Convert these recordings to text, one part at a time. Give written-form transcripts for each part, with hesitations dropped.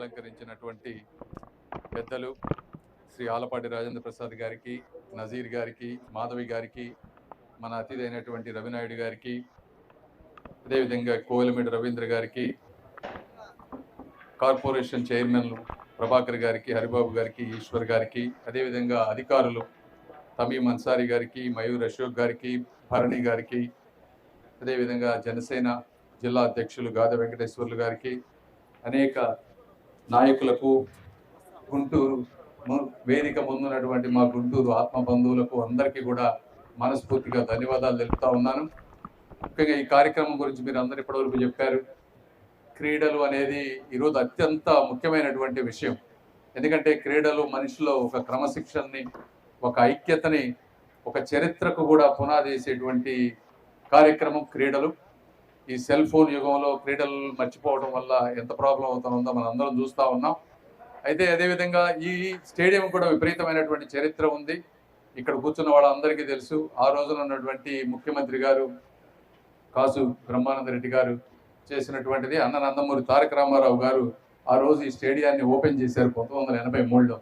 అలంకరించినటువంటి పెద్దలు శ్రీ ఆలపాటి రాజేంద్ర ప్రసాద్ గారికి, నజీర్ గారికి, మాధవి గారికి, మన అతిథైనటువంటి రవినాయుడు గారికి, అదేవిధంగా కోవెలమిడి రవీంద్ర గారికి, కార్పొరేషన్ చైర్మన్ ప్రభాకర్ గారికి, హరిబాబు గారికి, ఈశ్వర్ గారికి, అదేవిధంగా అధికారులు తమీం అన్సారీ గారికి, మయూర్ అశోక్ గారికి, భరణి గారికి, అదేవిధంగా జనసేన జిల్లా అధ్యక్షులు గాద వెంకటేశ్వర్లు గారికి, అనేక నాయకులకు, గుంటూరు వేదిక ముందున్నటువంటి మా గుంటూరు ఆత్మ బంధువులకు అందరికీ కూడా మనస్ఫూర్తిగా ధన్యవాదాలు తెలుపుతా ఉన్నాను. ముఖ్యంగా ఈ కార్యక్రమం గురించి మీరు అందరు ఇప్పటివరకు చెప్పారు. క్రీడలు అనేది ఈరోజు అత్యంత ముఖ్యమైనటువంటి విషయం. ఎందుకంటే క్రీడలు మనిషిలో ఒక క్రమశిక్షణని, ఒక ఐక్యతని, ఒక చరిత్రకు కూడా పునాది వేసేటువంటి కార్యక్రమం క్రీడలు. ఈ సెల్ ఫోన్ యుగంలో క్రీడలు మర్చిపోవడం వల్ల ఎంత ప్రాబ్లం అవుతుందో మనం అందరం చూస్తూ ఉన్నాం. అయితే అదేవిధంగా ఈ స్టేడియం కూడా విపరీతమైనటువంటి చరిత్ర ఉంది. ఇక్కడ కూర్చున్న వాళ్ళందరికీ తెలుసు. ఆ రోజున ఉన్నటువంటి ముఖ్యమంత్రి గారు కాసు బ్రహ్మానంద రెడ్డి గారు చేసినటువంటిది. అన్న నందమూరి తారక రామారావు గారు ఆ రోజు ఈ స్టేడియాన్ని ఓపెన్ చేశారు 1983లో.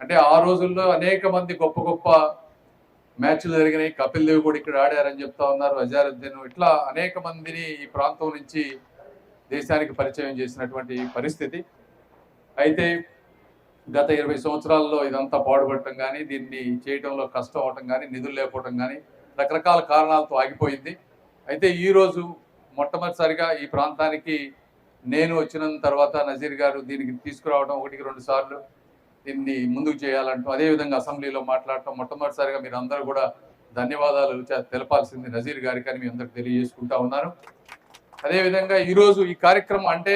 అంటే ఆ రోజుల్లో అనేక మంది గొప్ప గొప్ప మ్యాచ్లు జరిగినాయి. కపిల్ దేవ్ కూడా ఇక్కడ ఆడారని చెప్తా ఉన్నారు, అజారుద్దీన్, ఇట్లా అనేక మందిని ఈ ప్రాంతం నుంచి దేశానికి పరిచయం చేసినటువంటి పరిస్థితి. అయితే గత 20 సంవత్సరాల్లో ఇదంతా పాడుపడటం కానీ, దీన్ని చేయడంలో కష్టం అవటం కానీ, నిధులు లేకపోవటం కానీ, రకరకాల కారణాలతో ఆగిపోయింది. అయితే ఈరోజు మొట్టమొదటిసారిగా ఈ ప్రాంతానికి నేను వచ్చిన తర్వాత నజీర్ గారు దీనికి తీసుకురావడం 1-2 సార్లు దీన్ని ముందుకు చేయాలంటూ, అదేవిధంగా అసెంబ్లీలో మాట్లాడటం, మొట్టమొదటిసారిగా మీరు అందరూ కూడా ధన్యవాదాలు తెలపాల్సింది నజీర్ గారికి అని మీ అందరికి తెలియజేసుకుంటా ఉన్నాను. అదేవిధంగా ఈరోజు ఈ కార్యక్రమం అంటే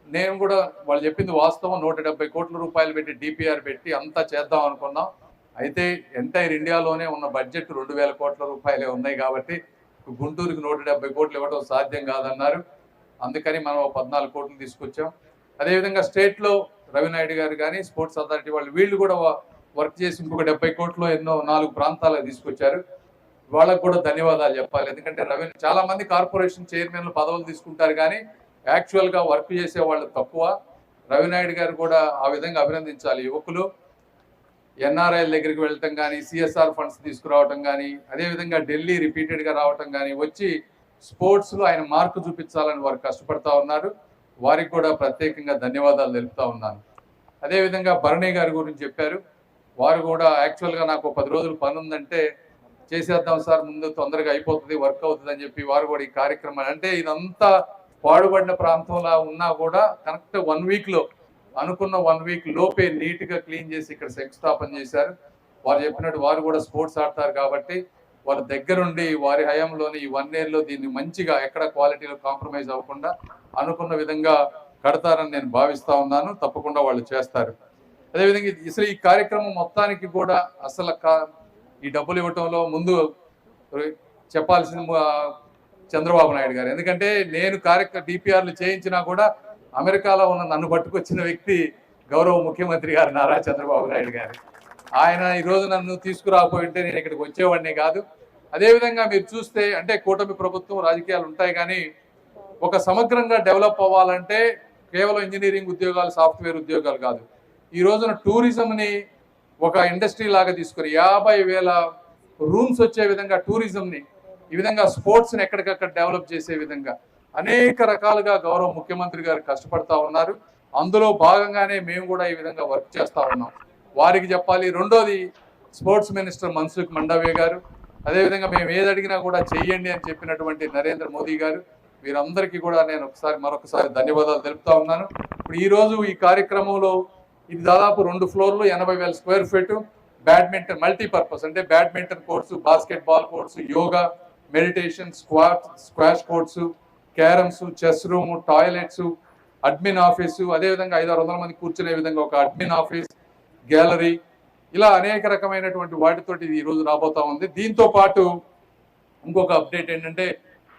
నేను కూడా వాళ్ళు చెప్పింది వాస్తవం. 170 కోట్ల రూపాయలు పెట్టి డిపిఆర్ పెట్టి అంతా చేద్దాం అనుకున్నాం. అయితే ఎంటైర్ ఇండియాలోనే ఉన్న బడ్జెట్ 2000 కోట్ల రూపాయలే ఉన్నాయి కాబట్టి గుంటూరుకి 170 కోట్లు ఇవ్వడం సాధ్యం కాదన్నారు. అందుకని మనం 14 కోట్లు తీసుకొచ్చాం. అదేవిధంగా స్టేట్లో రవినాయుడు గారు కానీ, స్పోర్ట్స్ అథారిటీ వీళ్ళు కూడా వర్క్ చేసి ఇంకొక 70 కోట్లు ఎన్నో 4 ప్రాంతాలకు తీసుకొచ్చారు. వాళ్ళకు కూడా ధన్యవాదాలు చెప్పాలి. ఎందుకంటే చాలా మంది కార్పొరేషన్ చైర్మన్లు పదవులు తీసుకుంటారు కానీ యాక్చువల్గా వర్క్ చేసే వాళ్ళు తక్కువ. రవినాయుడు గారు కూడా ఆ విధంగా అభినందించాలి. యువకులు ఎన్ఆర్ఐల దగ్గరికి వెళ్ళటం కానీ, సిఎస్ఆర్ ఫండ్స్ తీసుకురావటం కానీ, అదేవిధంగా ఢిల్లీ రిపీటెడ్గా రావటం కానీ, వచ్చి స్పోర్ట్స్లో ఆయన మార్కు చూపించాలని వారు కష్టపడతా ఉన్నారు. వారికి కూడా ప్రత్యేకంగా ధన్యవాదాలు తెలుపుతా ఉన్నాను. అదేవిధంగా భరణి గారి గురించి చెప్పారు. వారు కూడా యాక్చువల్గా నాకు 10 రోజులు పని ఉందంటే చేసేద్దాం సార్, ముందు తొందరగా అయిపోతుంది, వర్క్ అవుతుంది అని చెప్పి వారు కూడా ఈ కార్యక్రమాన్ని, అంటే ఇదంతా పాడుబడిన ప్రాంతంలో ఉన్నా కూడా కరెక్ట్ 1 వీక్లో అనుకున్న 1 వీక్ లోపే నీట్గా క్లీన్ చేసి ఇక్కడ శంకుస్థాపన చేశారు. వారు చెప్పినట్టు వారు కూడా స్పోర్ట్స్ ఆడతారు కాబట్టి వారి దగ్గరుండి వారి హయాంలోని ఈ 1 yearలో దీన్ని మంచిగా ఎక్కడ క్వాలిటీలో కాంప్రమైజ్ అవ్వకుండా అనుకున్న విధంగా కడతారని నేను భావిస్తా ఉన్నాను. తప్పకుండా వాళ్ళు చేస్తారు. అదేవిధంగా అసలు ఈ కార్యక్రమం మొత్తానికి కూడా అసలు ఈ డబ్బులు ఇవ్వటంలో ముందు చెప్పాల్సింది చంద్రబాబు నాయుడు గారు. ఎందుకంటే నేను డిపిఆర్లు చేయించినా కూడా అమెరికాలో ఉన్న నన్ను పట్టుకొచ్చిన వ్యక్తి గౌరవ ముఖ్యమంత్రి గారు నారా చంద్రబాబు నాయుడు గారు. ఆయన ఈరోజు నన్ను తీసుకురాకపోయి ఉంటే నేను ఇక్కడికి వచ్చేవాడినే కాదు. అదేవిధంగా మీరు చూస్తే అంటే కూటమి ప్రభుత్వం రాజకీయాలు ఉంటాయి కానీ ఒక సమగ్రంగా డెవలప్ అవ్వాలంటే కేవలం ఇంజనీరింగ్ ఉద్యోగాలు, సాఫ్ట్వేర్ ఉద్యోగాలు కాదు. ఈ రోజున టూరిజంని ఒక ఇండస్ట్రీ లాగా తీసుకుని 50,000 రూమ్స్ వచ్చే విధంగా టూరిజంని, ఈ విధంగా స్పోర్ట్స్ని ఎక్కడికక్కడ డెవలప్ చేసే విధంగా అనేక రకాలుగా గౌరవ ముఖ్యమంత్రి గారు కష్టపడతా ఉన్నారు. అందులో భాగంగానే మేము కూడా ఈ విధంగా వర్క్ చేస్తూ ఉన్నాం. వారికి చెప్పాలి. రెండోది స్పోర్ట్స్ మినిస్టర్ మన్సుఖ్ మండవ్య గారు, అదేవిధంగా మేము ఏది అడిగినా కూడా చెయ్యండి అని చెప్పినటువంటి నరేంద్ర మోదీ గారు, వీరందరికీ కూడా నేను మరొకసారి ధన్యవాదాలు తెలుపుతా ఉన్నాను. ఇప్పుడు ఈరోజు ఈ కార్యక్రమంలో ఇది దాదాపు 2 ఫ్లోర్లు 80,000 స్క్వేర్ ఫీట్ బ్యాడ్మింటన్ మల్టీపర్పస్, అంటే badminton courts, basketball courts, yoga, meditation, squash courts, carroms, chess room, toilets, admin office, అదేవిధంగా 500-600 మంది కూర్చునే విధంగా ఒక అడ్మిన్ ఆఫీస్, గ్యాలరీ, ఇలా అనేక రకమైనటువంటి వాటితోటి ఇది ఈరోజు రాబోతా ఉంది. దీంతో పాటు ఇంకొక అప్డేట్ ఏంటంటే,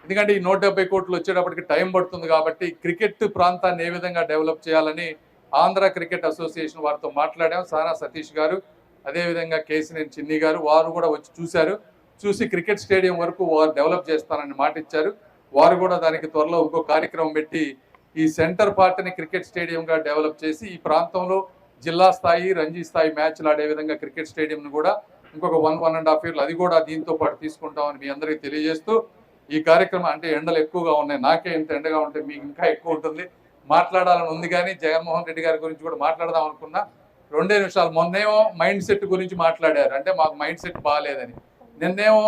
ఎందుకంటే ఈ 170 కోట్లు వచ్చేటప్పటికి టైం పడుతుంది కాబట్టి క్రికెట్ ప్రాంతాన్ని ఏ విధంగా డెవలప్ చేయాలని ఆంధ్ర క్రికెట్ అసోసియేషన్ వారితో మాట్లాడాం. సానా సతీష్ గారు, అదేవిధంగా కేసినేని చిన్ని గారు, వారు కూడా వచ్చి చూశారు. చూసి క్రికెట్ స్టేడియం వరకు వారు డెవలప్ చేస్తానని మాట ఇచ్చారు. వారు కూడా దానికి త్వరలో ఇంకో కార్యక్రమం పెట్టి ఈ సెంటర్ పార్ట్ని క్రికెట్ స్టేడియంగా డెవలప్ చేసి ఈ ప్రాంతంలో జిల్లా స్థాయి రంజీ స్థాయి మ్యాచ్లు ఆడే విధంగా క్రికెట్ స్టేడియంను కూడా ఇంకొక 1.5 ఇయర్లు అది కూడా దీంతో పాటు తీసుకుంటామని మీ అందరికీ తెలియజేస్తూ ఈ కార్యక్రమం అంటే ఎండలు ఎక్కువగా ఉన్నాయి, నాకే ఇంత ఎండగా ఉంటే మీకు ఇంకా ఎక్కువ ఉంటుంది, మాట్లాడాలని ఉంది. కానీ జగన్మోహన్ రెడ్డి గారి గురించి కూడా మాట్లాడదాం అనుకున్నా. 2 నిమిషాలు. మొన్నేమో మైండ్ సెట్ గురించి మాట్లాడారు, అంటే మాకు మైండ్ సెట్ బాగాలేదని. నిన్నేమో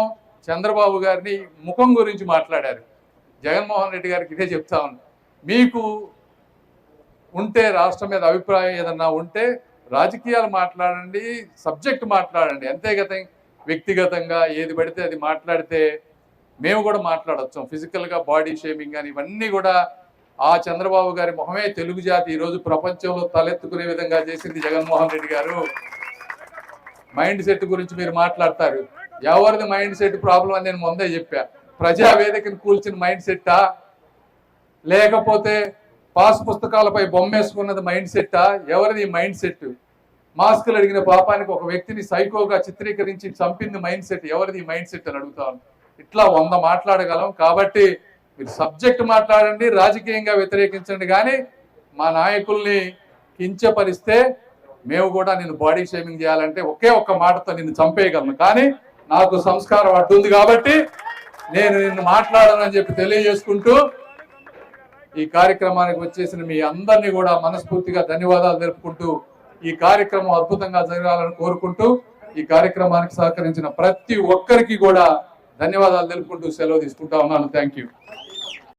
చంద్రబాబు గారిని ముఖం గురించి మాట్లాడారు. జగన్మోహన్ రెడ్డి గారికి ఇదే చెప్తా ఉన్నా, మీకు ఉంటే రాష్ట్రం మీద అభిప్రాయం ఏదన్నా ఉంటే రాజకీయాలు మాట్లాడండి, సబ్జెక్ట్ మాట్లాడండి, అంతేగత వ్యక్తిగతంగా ఏది పడితే అది మాట్లాడితే మేము కూడా మాట్లాడొచ్చు. ఫిజికల్గా బాడీ షేమింగ్ కానీ ఇవన్నీ కూడా ఆ చంద్రబాబు గారి మొహమే తెలుగు జాతి ఈరోజు ప్రపంచంలో తలెత్తుకునే విధంగా చేసింది జగన్మోహన్ రెడ్డి గారు. మైండ్ సెట్ గురించి మీరు మాట్లాడతారు, ఎవరిది మైండ్ సెట్ ప్రాబ్లం అని నేను ముందే చెప్పా. ప్రజావేదికను కూల్చిన మైండ్ సెట్టా, లేకపోతే పాస్ పుస్తకాలపై బొమ్మేసుకున్నది మైండ్ సెట్టా? ఎవరిది మైండ్ సెట్? మాస్కులు అడిగిన పాపానికి ఒక వ్యక్తిని సైకోగా చిత్రీకరించి చంపింది మైండ్ సెట్, ఎవరిది మైండ్ సెట్ అని అడుగుతాను. ఇట్లా 100 మాట్లాడగలం. కాబట్టి మీరు సబ్జెక్ట్ మాట్లాడండి, రాజకీయంగా వ్యతిరేకించండి, కానీ మా నాయకుల్ని కించపరిస్తే మేము కూడా నిన్ను బాడీ షేమింగ్ చేయాలంటే ఒకే ఒక్క మాటతో నిన్ను చంపేయగలను. కానీ నాకు సంస్కారం అడ్డుంది కాబట్టి నేను నిన్ను మాట్లాడనని చెప్పి తెలియజేసుకుంటూ ఈ కార్యక్రమానికి వచ్చేసిన మీ అందరినీ కూడా మనస్ఫూర్తిగా ధన్యవాదాలు తెలుపుకుంటూ ఈ కార్యక్రమం అద్భుతంగా జరగాలని కోరుకుంటూ ఈ కార్యక్రమానికి సహకరించిన ప్రతి ఒక్కరికి కూడా ధన్యవాదాలు తెలుపుకుంటూ సెలవు తీసుకుంటా ఉన్నాను. Thank you.